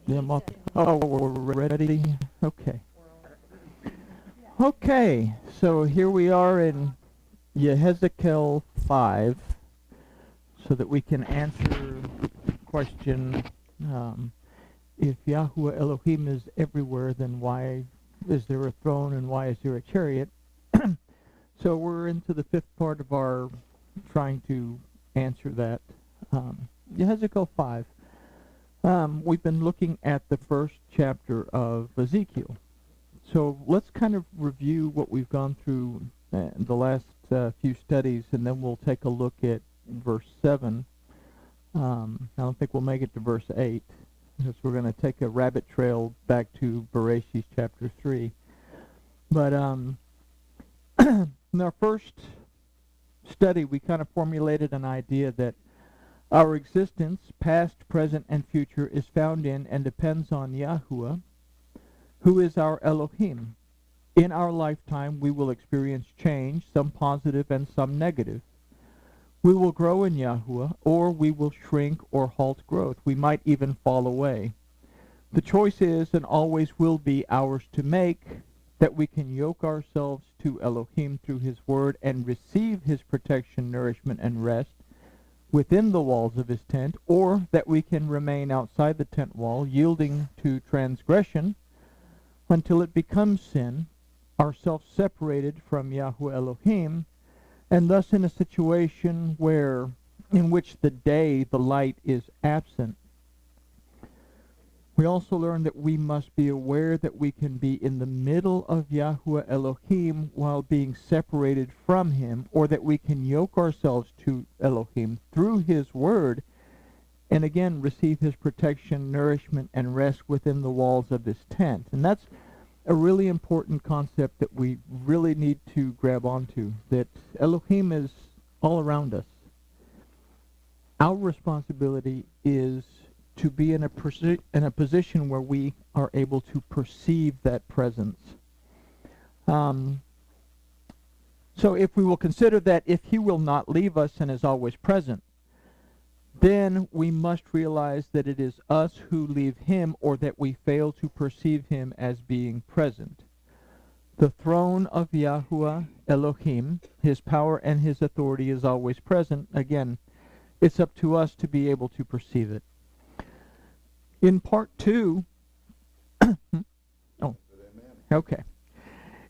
Yeah, oh, we're ready? Okay. Okay, so here we are in Yechezeqel 5, so that we can answer the question, if Yahweh Elohim is everywhere, then why is there a throne and why is there a chariot? So we're into the fifth part of our trying to answer that. Yechezeqel 5. We've been looking at the first chapter of Ezekiel. So let's kind of review what we've gone through the last few studies, and then we'll take a look at verse 7. I don't think we'll make it to verse 8, because we're going to take a rabbit trail back to Bereshit chapter 3. But in our first study, we kind of formulated an idea that our existence, past, present, and future, is found in and depends on Yahuwah, who is our Elohim. In our lifetime, we will experience change, some positive and some negative. We will grow in Yahuwah, or we will shrink or halt growth. We might even fall away. The choice is, and always will be, ours to make, that we can yoke ourselves to Elohim through his word and receive his protection, nourishment, and rest within the walls of his tent, or that we can remain outside the tent wall, yielding to transgression until it becomes sin, ourselves separated from Yahweh Elohim, and thus in a situation in which the day, the light, is absent. We also learned that we must be aware that we can be in the middle of Yahweh Elohim while being separated from him, or that we can yoke ourselves to Elohim through his word, and again receive his protection, nourishment, and rest within the walls of his tent. And that's a really important concept that we really need to grab onto, that Elohim is all around us. Our responsibility is to be in a position where we are able to perceive that presence. So if we will consider that if he will not leave us and is always present, then we must realize that it is us who leave him, or that we fail to perceive him as being present. The throne of Yahuwah Elohim, his power and his authority, is always present. Again, it's up to us to be able to perceive it. In part 2,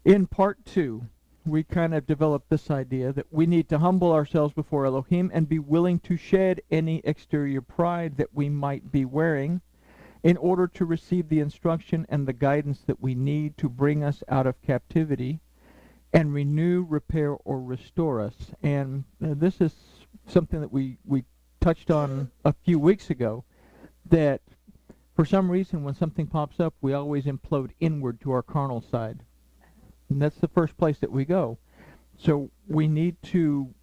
In part 2, we kind of developed this idea that we need to humble ourselves before Elohim and be willing to shed any exterior pride that we might be wearing in order to receive the instruction and the guidance that we need to bring us out of captivity and renew, repair, or restore us. And this is something that we touched on a few weeks ago, that for some reason when something pops up, we always implode inward to our carnal side. And that's the first place that we go. So we need to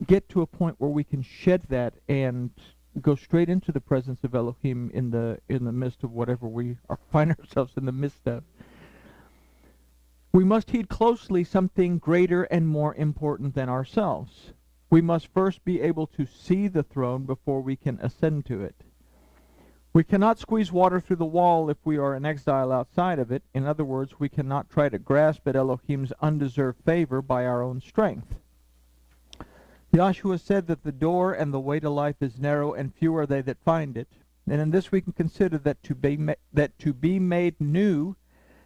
get to a point where we can shed that and go straight into the presence of Elohim in the midst of whatever we find ourselves in the midst of. We must heed closely something greater and more important than ourselves. We must first be able to see the throne before we can ascend to it. We cannot squeeze water through the wall if we are in exile outside of it. In other words, we cannot try to grasp at Elohim's undeserved favor by our own strength. Yahshua said that the door and the way to life is narrow, and few are they that find it. And in this we can consider that to be made new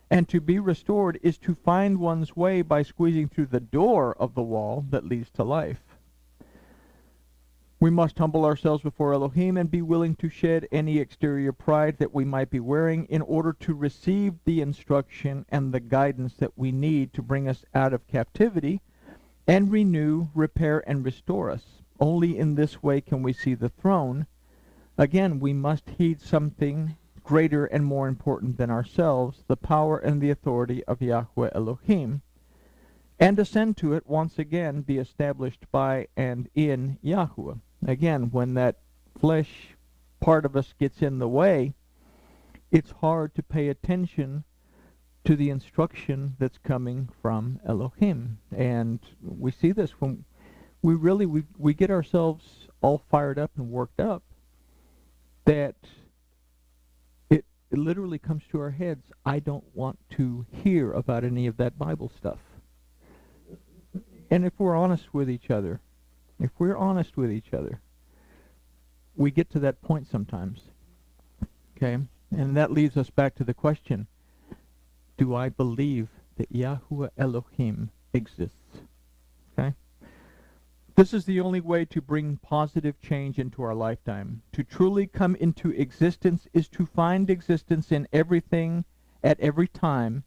and to be restored is to find one's way by squeezing through the door of the wall that leads to life. We must humble ourselves before Elohim and be willing to shed any exterior pride that we might be wearing in order to receive the instruction and the guidance that we need to bring us out of captivity and renew, repair, and restore us. Only in this way can we see the throne. Again, we must heed something greater and more important than ourselves, the power and the authority of Yahweh Elohim, and ascend to it, once again be established by and in Yahuwah. Again, when that flesh part of us gets in the way, it's hard to pay attention to the instruction that's coming from Elohim. And we see this when we get ourselves all fired up and worked up, that it literally comes to our heads, I don't want to hear about any of that Bible stuff. And if we're honest with each other, we get to that point sometimes. Okay? And that leads us back to the question, do I believe that Yahuwah Elohim exists? Okay? This is the only way to bring positive change into our lifetime. To truly come into existence is to find existence in everything, at every time,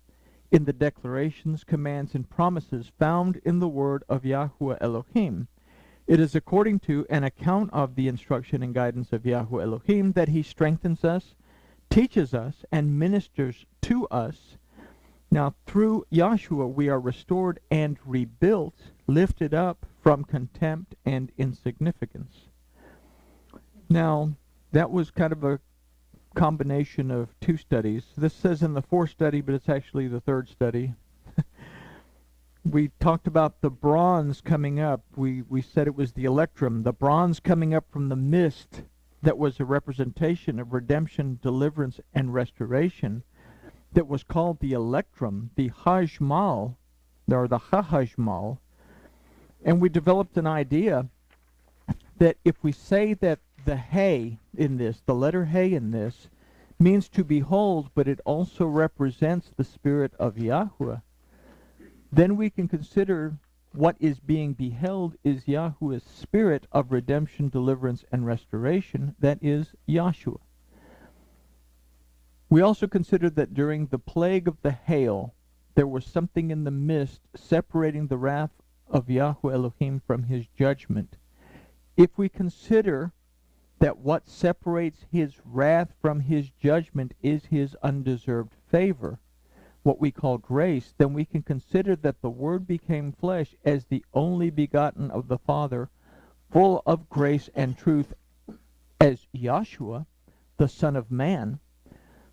in the declarations, commands, and promises found in the word of Yahuwah Elohim. It is according to an account of the instruction and guidance of Yahuwah Elohim that he strengthens us, teaches us, and ministers to us. Now, through Yahshua, we are restored and rebuilt, lifted up from contempt and insignificance. Now, that was kind of a combination of two studies. This says in the fourth study, but it's actually the third study. We talked about the bronze coming up. We said it was the electrum, the bronze coming up from the mist that was a representation of redemption, deliverance, and restoration, that was called the electrum, the hajmal, or the hahajmal. And we developed an idea that if we say that the hey in this, the letter hey in this, means to behold, but it also represents the Spirit of Yahuwah, then we can consider what is being beheld is Yahuwah's Spirit of redemption, deliverance, and restoration, that is Yahshua. We also considered that during the plague of the hail, there was something in the mist separating the wrath of Yahuwah Elohim from his judgment. If we consider that what separates his wrath from his judgment is his undeserved favor, what we call grace, then we can consider that the Word became flesh as the only begotten of the Father, full of grace and truth, as Yahshua, the Son of Man.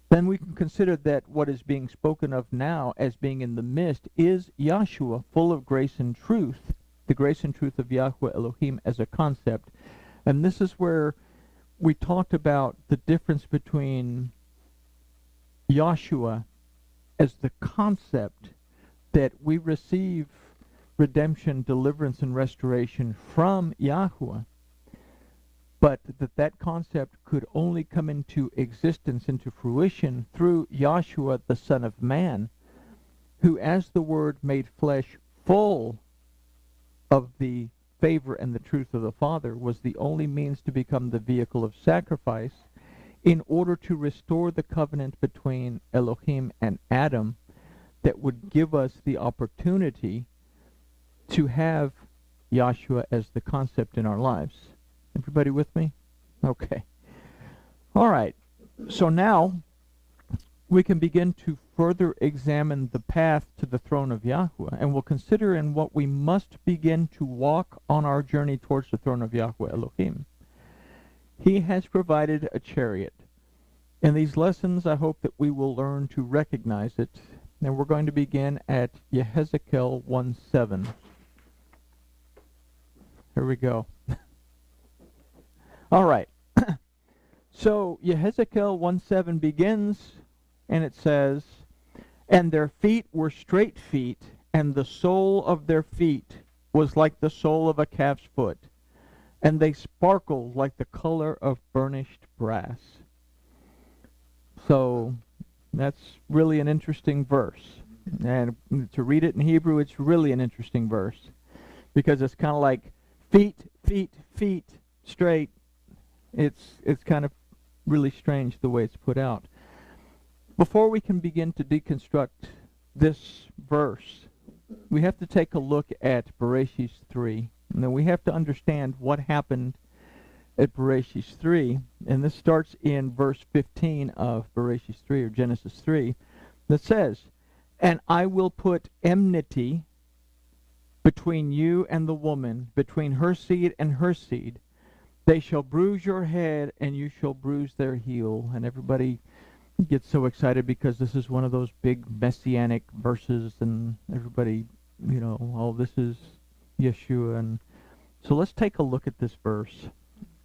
Then we can consider that what is being spoken of now as being in the mist is Yahshua, full of grace and truth, the grace and truth of Yahuwah Elohim as a concept. And this is where we talked about the difference between Yahshua as the concept that we receive redemption, deliverance, and restoration from Yahuwah, but that concept could only come into existence, into fruition, through Yahshua, the Son of Man, who, as the Word made flesh, full of the favor and the truth of the Father, was the only means to become the vehicle of sacrifice in order to restore the covenant between Elohim and Adam that would give us the opportunity to have Yahshua as the concept in our lives. Everybody with me? Okay. All right. So now we can begin to further examine the path to the throne of Yahuwah, and we'll consider in what we must begin to walk on our journey towards the throne of Yahuwah Elohim. He has provided a chariot. In these lessons, I hope that we will learn to recognize it, and we're going to begin at Yechezeqel 1:7. Here we go. All right. So Yechezeqel 1:7 begins, and it says, "And their feet were straight feet, and the sole of their feet was like the sole of a calf's foot, and they sparkled like the color of burnished brass." So that's really an interesting verse. And to read it in Hebrew, it's really an interesting verse, because it's kind of like feet, feet, feet, straight. It's kind of really strange the way it's put out. Before we can begin to deconstruct this verse, we have to take a look at Bereshit 3. And then we have to understand what happened at Bereshit 3. And this starts in verse 15 of Bereshit 3, or Genesis 3, that says, "And I will put enmity between you and the woman, between her seed and her seed. They shall bruise your head, and you shall bruise their heel." And everybody gets so excited because this is one of those big Messianic verses, and everybody, oh, this is Yeshua. And so let's take a look at this verse.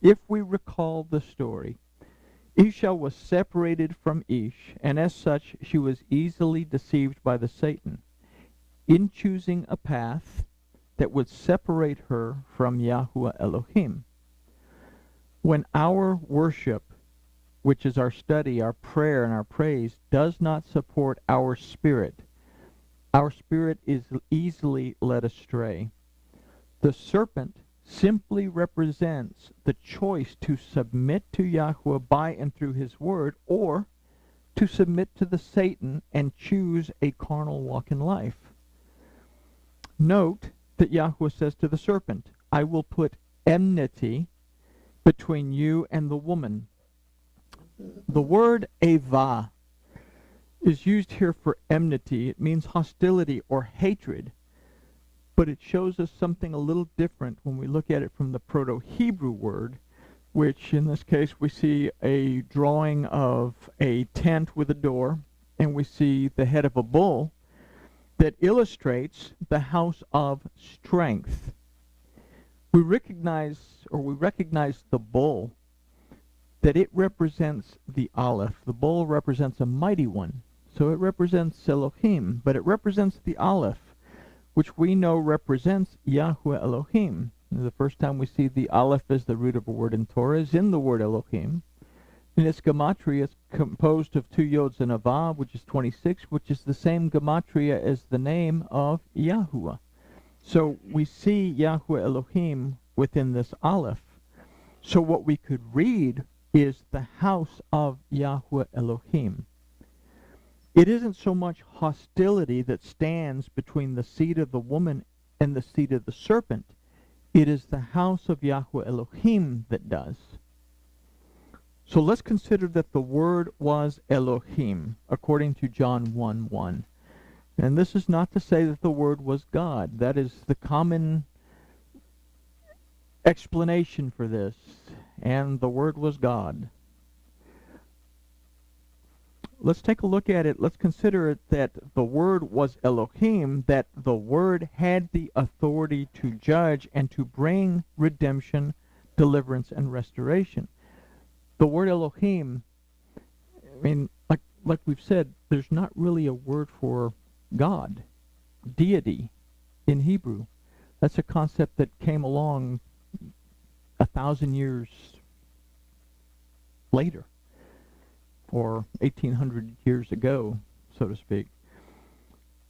If we recall the story, Isha was separated from Ish, and as such she was easily deceived by the Satan in choosing a path that would separate her from Yahuwah Elohim. When our worship, which is our study, our prayer, and our praise, does not support our spirit is easily led astray. The serpent simply represents the choice to submit to Yahuwah by and through his word, or to submit to the Satan and choose a carnal walk in life. Note that Yahuwah says to the serpent, I will put enmity between you and the woman. The word eva is used here for enmity. It means hostility or hatred, but it shows us something a little different when we look at it from the Proto-Hebrew word, which in this case we see a drawing of a tent with a door, and we see the head of a bull that illustrates the house of strength. We recognize the bull, that it represents the Aleph. The bull represents a mighty one, so it represents Elohim, but it represents the Aleph, which we know represents Yahuwah Elohim. The first time we see the Aleph as the root of a word in Torah is in the word Elohim. And its gematria is composed of 2 yods and a vav, which is 26, which is the same gematria as the name of Yahuwah. So we see Yahuwah Elohim within this Aleph. So what we could read is the house of Yahuwah Elohim. It isn't so much hostility that stands between the seed of the woman and the seed of the serpent. It is the house of Yahuwah Elohim that does. So let's consider that the word was Elohim, according to John 1:1. And this is not to say that the word was God. That is the common explanation for this. And the word was God. Let's take a look at it. Let's consider it that the word was Elohim, that the word had the authority to judge and to bring redemption, deliverance, and restoration. The word Elohim, I mean, like we've said, there's not really a word for God, deity, in Hebrew. That's a concept that came along 1,000 years later, or 1,800 years ago, so to speak.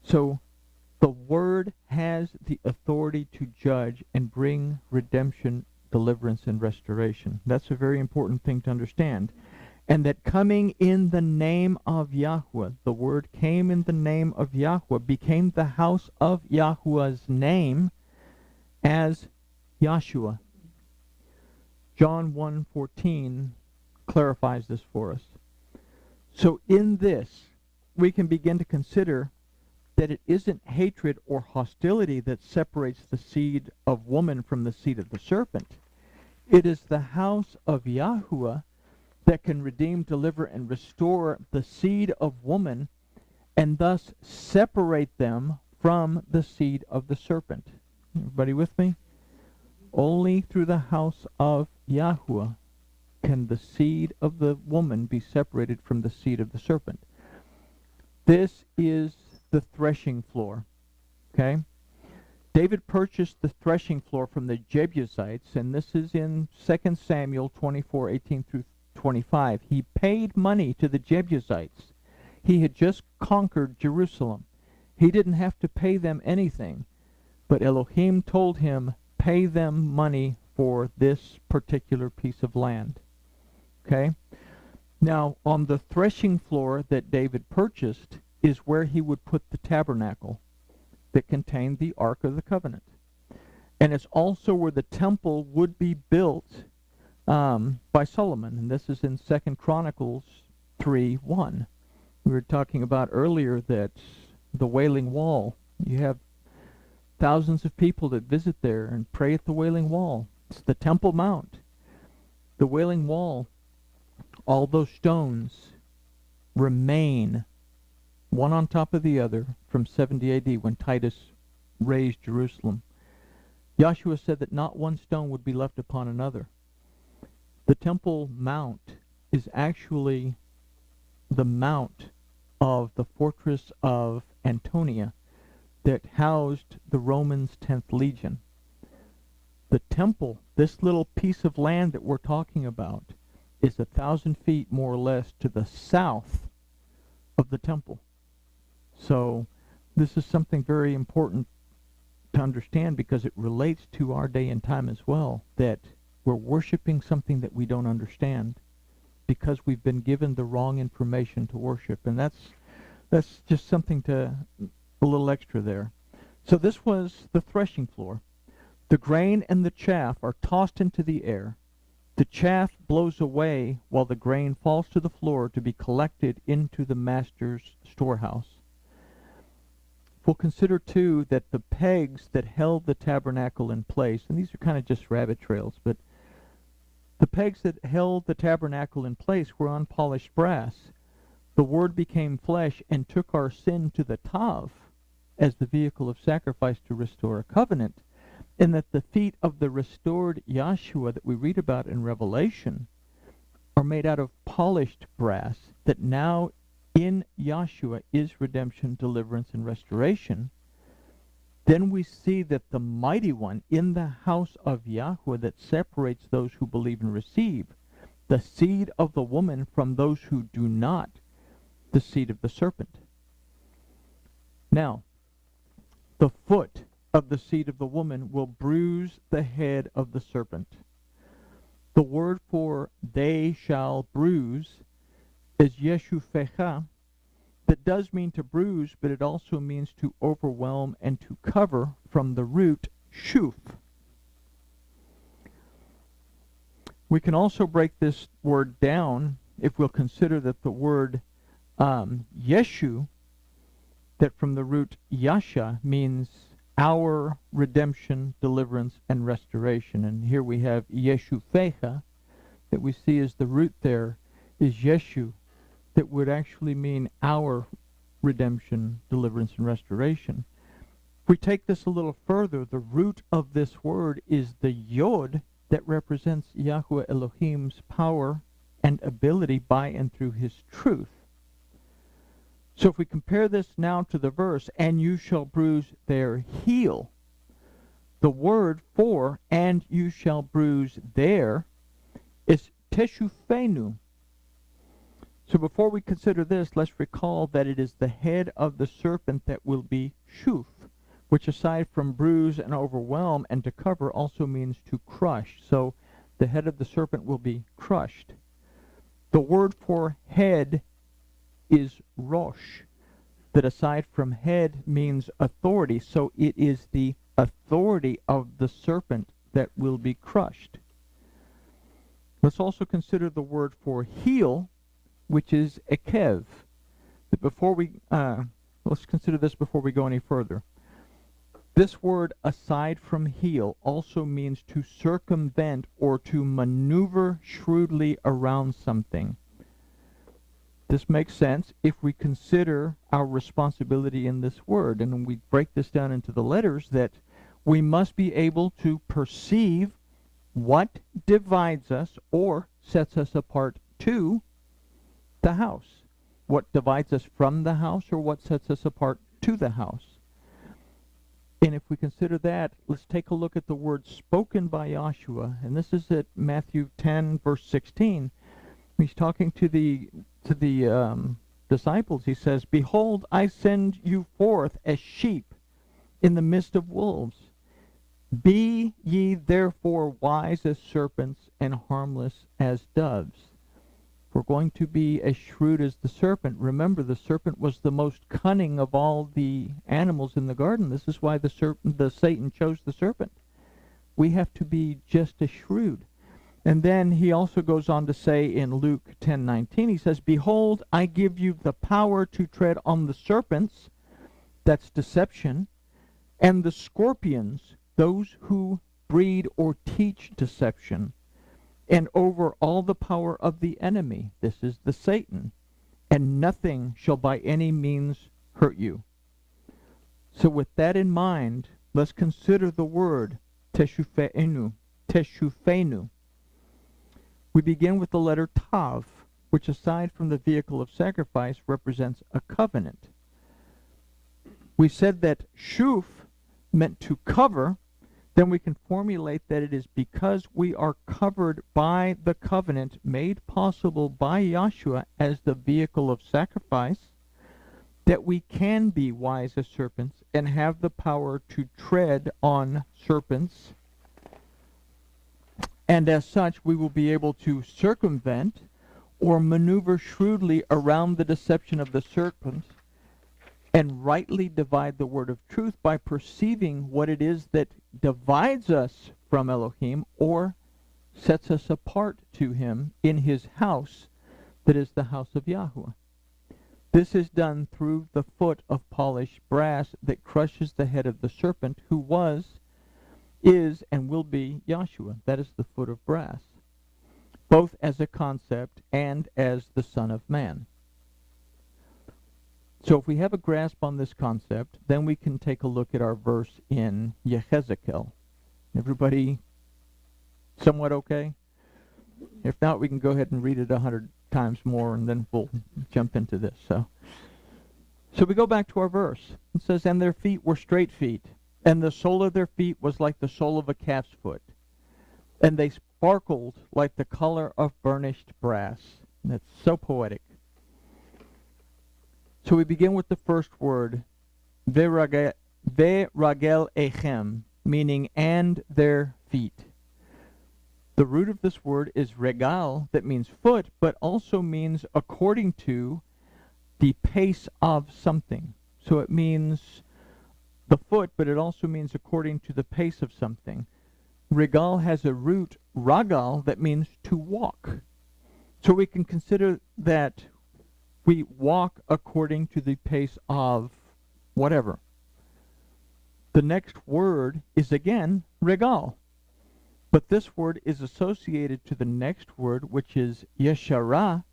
So the word has the authority to judge and bring redemption, deliverance, and restoration. That's a very important thing to understand. And that coming in the name of Yahuwah, the word came in the name of Yahuwah, became the house of Yahuwah's name as Yahshua. John 1:14 clarifies this for us. So in this, we can begin to consider that it isn't hatred or hostility that separates the seed of woman from the seed of the serpent. It is the house of Yahuwah that can redeem, deliver, and restore the seed of woman, and thus separate them from the seed of the serpent. Everybody with me? Only through the house of Yahuwah can the seed of the woman be separated from the seed of the serpent. This is the threshing floor. Okay? David purchased the threshing floor from the Jebusites, and this is in 2 Samuel 24:18 through 25. He paid money to the Jebusites. He had just conquered Jerusalem. He didn't have to pay them anything, but Elohim told him, pay them money for this particular piece of land. Okay? Now, on the threshing floor that David purchased is where he would put the tabernacle that contained the Ark of the Covenant. And it's also where the temple would be built by Solomon. And this is in 2 Chronicles 3:1. We were talking about earlier that the Wailing Wall, you have thousands of people that visit there and pray at the Wailing Wall. It's the Temple Mount. The Wailing Wall, all those stones remain one on top of the other from 70 AD when Titus razed Jerusalem. Joshua said that not one stone would be left upon another. The Temple Mount is actually the mount of the fortress of Antonia that housed the Romans' 10th Legion. The temple, this little piece of land that we're talking about, is 1,000 feet more or less to the south of the temple. So this is something very important to understand because it relates to our day and time as well, that we're worshiping something that we don't understand because we've been given the wrong information to worship. And that's just something to, a little extra there. So this was the threshing floor. The grain and the chaff are tossed into the air. The chaff blows away while the grain falls to the floor to be collected into the master's storehouse. We'll consider, too, that the pegs that held the tabernacle in place, and these are kind of just rabbit trails, but the pegs that held the tabernacle in place were unpolished brass. The Word became flesh and took our sin to the Tav as the vehicle of sacrifice to restore a covenant, and that the feet of the restored Yahshua that we read about in Revelation are made out of polished brass, that now in Yahshua is redemption, deliverance, and restoration. Then we see that the mighty one in the house of Yahweh that separates those who believe and receive, the seed of the woman from those who do not, the seed of the serpent. Now, the foot of the seed of the woman will bruise the head of the serpent. The word for they shall bruise is Yeshufecha, that does mean to bruise, but it also means to overwhelm and to cover, from the root shuf. We can also break this word down if we'll consider that the word Yeshu, that from the root Yasha, means our redemption, deliverance, and restoration. And here we have Yeshufecha, that we see as the root there is Yeshu, that would actually mean our redemption, deliverance, and restoration. If we take this a little further, the root of this word is the Yod that represents Yahweh Elohim's power and ability by and through his truth. So if we compare this now to the verse, and you shall bruise their heel, the word for and you shall bruise their is teshufenu. So before we consider this, let's recall that it is the head of the serpent that will be shuf, which aside from bruise and overwhelm and to cover also means to crush. So the head of the serpent will be crushed. The word for head is rosh, that aside from head means authority. So it is the authority of the serpent that will be crushed. Let's also consider the word for heel, which is ekev. But before we, let's consider this before we go any further. This word, aside from heel, also means to circumvent or to maneuver shrewdly around something. This makes sense if we consider our responsibility in this word, and when we break this down into the letters, that we must be able to perceive what divides us or sets us apart to the house. What divides us from the house, or what sets us apart to the house. And if we consider that, let's take a look at the word spoken by Yahshua, and this is at Matthew 10, verse 16. He's talking to the disciples. He says, "Behold, I send you forth as sheep in the midst of wolves. Be ye therefore wise as serpents and harmless as doves." If we're going to be as shrewd as the serpent, remember the serpent was the most cunning of all the animals in the garden. This is why Satan chose the serpent. We have to be just as shrewd. And then he also goes on to say in Luke 10:19, he says, "Behold, I give you the power to tread on the serpents," that's deception, "and the scorpions," those who breed or teach deception, "and over all the power of the enemy," this is the Satan, "and nothing shall by any means hurt you." So with that in mind, let's consider the word teshufenu. We begin with the letter Tav. which aside from the vehicle of sacrifice represents a covenant. We said that shuf meant to cover, then we can formulate that it is because we are covered by the covenant made possible by Yahshua as the vehicle of sacrifice, that we can be wise as serpents and have the power to tread on serpents. And as such, we will be able to circumvent or maneuver shrewdly around the deception of the serpent and rightly divide the word of truth by perceiving what it is that divides us from Elohim or sets us apart to him in his house, that is the house of Yahweh. This is done through the foot of polished brass that crushes the head of the serpent, who was, is, and will be Yahshua. That is the foot of brass, both as a concept and as the Son of Man. So if we have a grasp on this concept, then we can take a look at our verse in Yechezeqel. Everybody somewhat okay? If not, we can go ahead and read it 100 times more, and then we'll jump into this. So we go back to our verse. It says, "And their feet were straight feet, and the sole of their feet was like the sole of a calf's foot, and they sparkled like the color of burnished brass." And that's so poetic. So we begin with the first word, Veragel echem, meaning and their feet. The root of this word is regal, that means foot, but also means according to the pace of something. So it means the foot, but it also means according to the pace of something. Regal has a root, ragal, that means to walk. So we can consider that we walk according to the pace of whatever. The next word is again regal, but this word is associated to the next word, which is yeshara,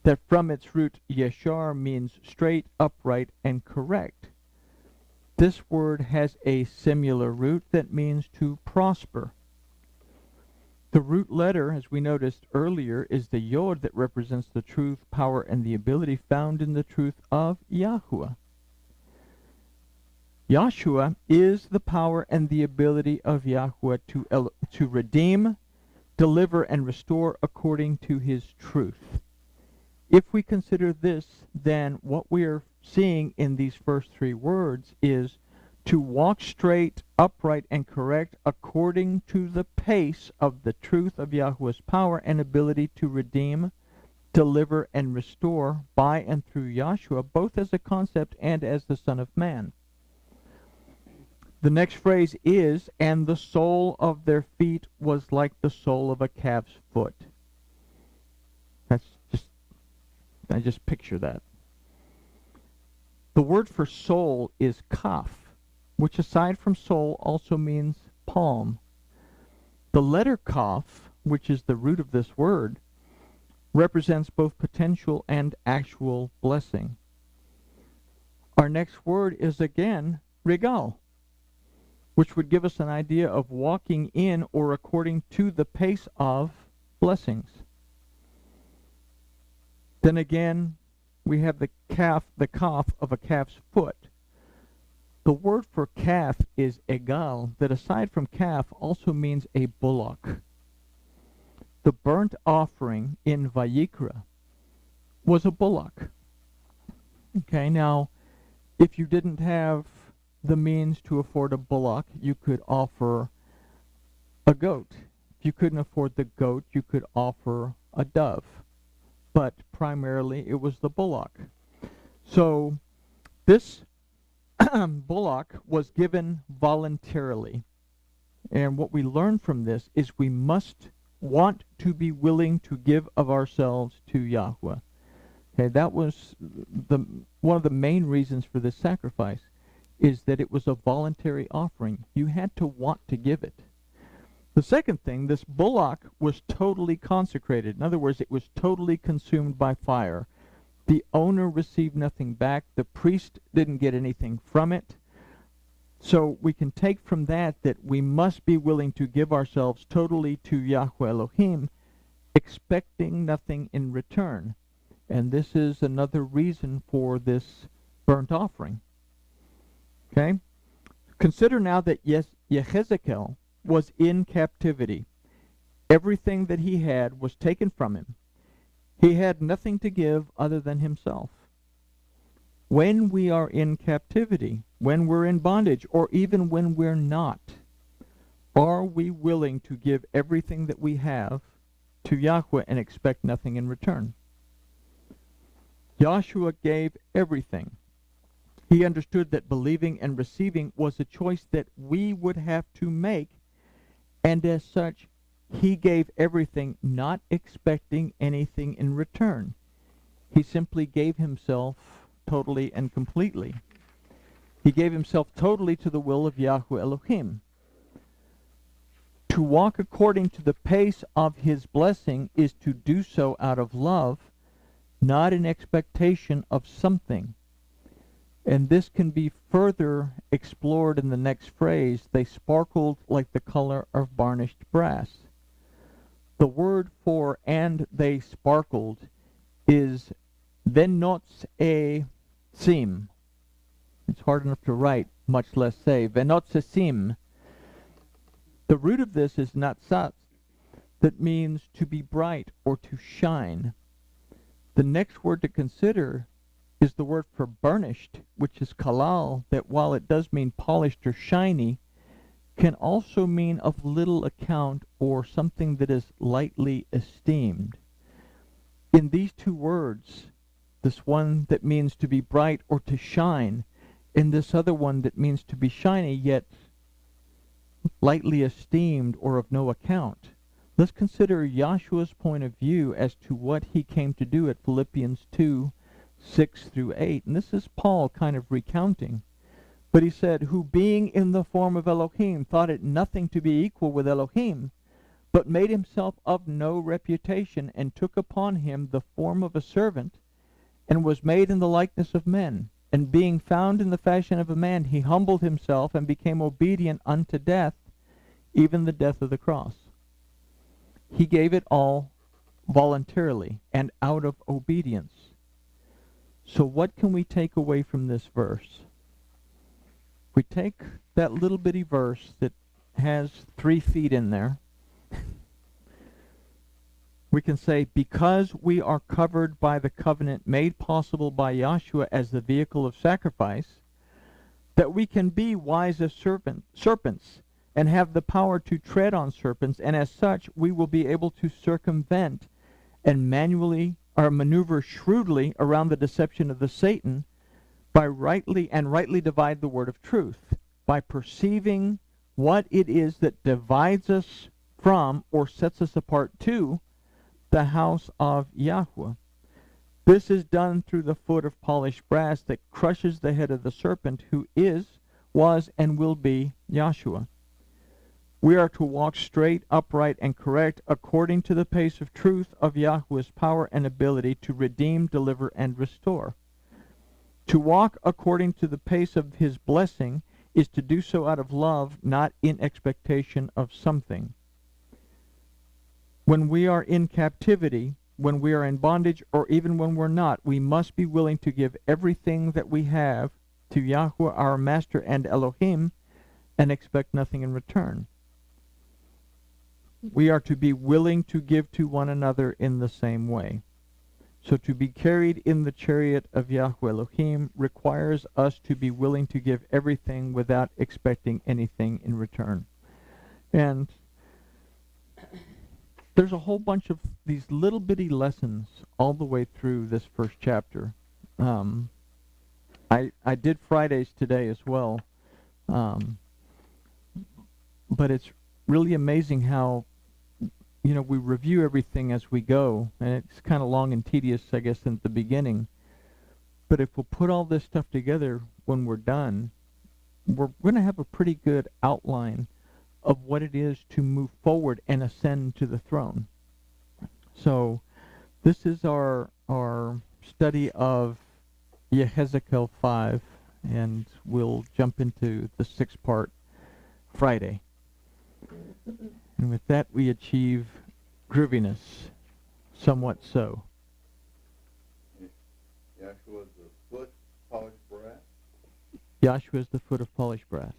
that from its root yeshar means straight, upright, and correct. This word has a similar root that means to prosper. The root letter, as we noticed earlier, is the yod that represents the truth, power, and the ability found in the truth of Yahuwah. Yahshua is the power and the ability of Yahuwah to redeem, deliver, and restore according to his truth. If we consider this, then what we are seeing in these first three words is to walk straight, upright, and correct according to the pace of the truth of Yahuwah's power and ability to redeem, deliver, and restore by and through Yahshua, both as a concept and as the Son of Man. The next phrase is, "And the sole of their feet was like the sole of a calf's foot." I just picture that. The word for sole is kaf, which aside from sole also means palm. The letter kaf, which is the root of this word, represents both potential and actual blessing. Our next word is again regal, which would give us an idea of walking in or according to the pace of blessings. Then again, we have the kaf of a calf's foot. The word for calf is egal, that aside from calf also means a bullock. The burnt offering in Vayikra was a bullock. Okay, now, if you didn't have the means to afford a bullock, you could offer a goat. If you couldn't afford the goat, you could offer a dove. But primarily it was the bullock. So this bullock was given voluntarily. And what we learn from this is we must want to be willing to give of ourselves to Yahweh. Okay, that was one of the main reasons for this sacrifice, is that it was a voluntary offering. You had to want to give it. The second thing, this bullock was totally consecrated. In other words, it was totally consumed by fire. The owner received nothing back. The priest didn't get anything from it. So we can take from that that we must be willing to give ourselves totally to Yahweh Elohim, expecting nothing in return. And this is another reason for this burnt offering. Okay? Consider now that Yechezeqel was in captivity. Everything that he had was taken from him. He had nothing to give other than himself. When we are in captivity, when we're in bondage, or even when we're not, are we willing to give everything that we have to Yahweh and expect nothing in return? Joshua gave everything. He understood that believing and receiving was a choice that we would have to make, and as such, he gave everything, not expecting anything in return. He simply gave himself totally and completely. He gave himself totally to the will of Yahweh Elohim. To walk according to the pace of his blessing is to do so out of love, not in expectation of something. And this can be further explored in the next phrase, they sparkled like the color of varnished brass. The word for "and they sparkled" is venotsesim. It's hard enough to write, much less say. Venotsesim. The root of this is natsat, that means to be bright or to shine. The next word to consider is the word for burnished, which is kalal, that while it does mean polished or shiny, can also mean of little account or something that is lightly esteemed. In these two words, this one that means to be bright or to shine, and this other one that means to be shiny yet lightly esteemed or of no account, let's consider Yahshua's point of view as to what he came to do at Philippians 2:6-8. And this is Paul kind of recounting. But he said, who being in the form of Elohim thought it nothing to be equal with Elohim, but made himself of no reputation, and took upon him the form of a servant, and was made in the likeness of men. And being found in the fashion of a man, he humbled himself, and became obedient unto death, even the death of the cross. He gave it all voluntarily and out of obedience. So what can we take away from this verse? We take that little bitty verse that has 3 feet in there. We can say, because we are covered by the covenant made possible by Yahshua as the vehicle of sacrifice, that we can be wise as serpents and have the power to tread on serpents, and as such we will be able to circumvent and maneuver shrewdly around the deception of the Satan by rightly divide the word of truth, by perceiving what it is that divides us from or sets us apart to the house of Yahweh. This is done through the foot of polished brass that crushes the head of the serpent, who is, was, and will be Yahshua. We are to walk straight, upright, and correct according to the pace of truth of Yahweh's power and ability to redeem, deliver, and restore. To walk according to the pace of his blessing is to do so out of love, not in expectation of something. When we are in captivity, when we are in bondage, or even when we're not, we must be willing to give everything that we have to Yahweh, our Master and Elohim, and expect nothing in return. We are to be willing to give to one another in the same way. So to be carried in the chariot of Yahweh Elohim requires us to be willing to give everything without expecting anything in return. And there's a whole bunch of these little bitty lessons all the way through this first chapter. I did Fridays today as well. But it's really amazing how, we review everything as we go, and it's kind of long and tedious, I guess, in the beginning. But if we'll put all this stuff together when we're done, we're going to have a pretty good outline of what it is to move forward and ascend to the throne. So this is our study of Yechezeqel 5, and we'll jump into the 6th part Friday. And with that, we achieve grooviness. somewhat so. Yahshua is the foot polished brass. Yahshua is the foot of polished brass.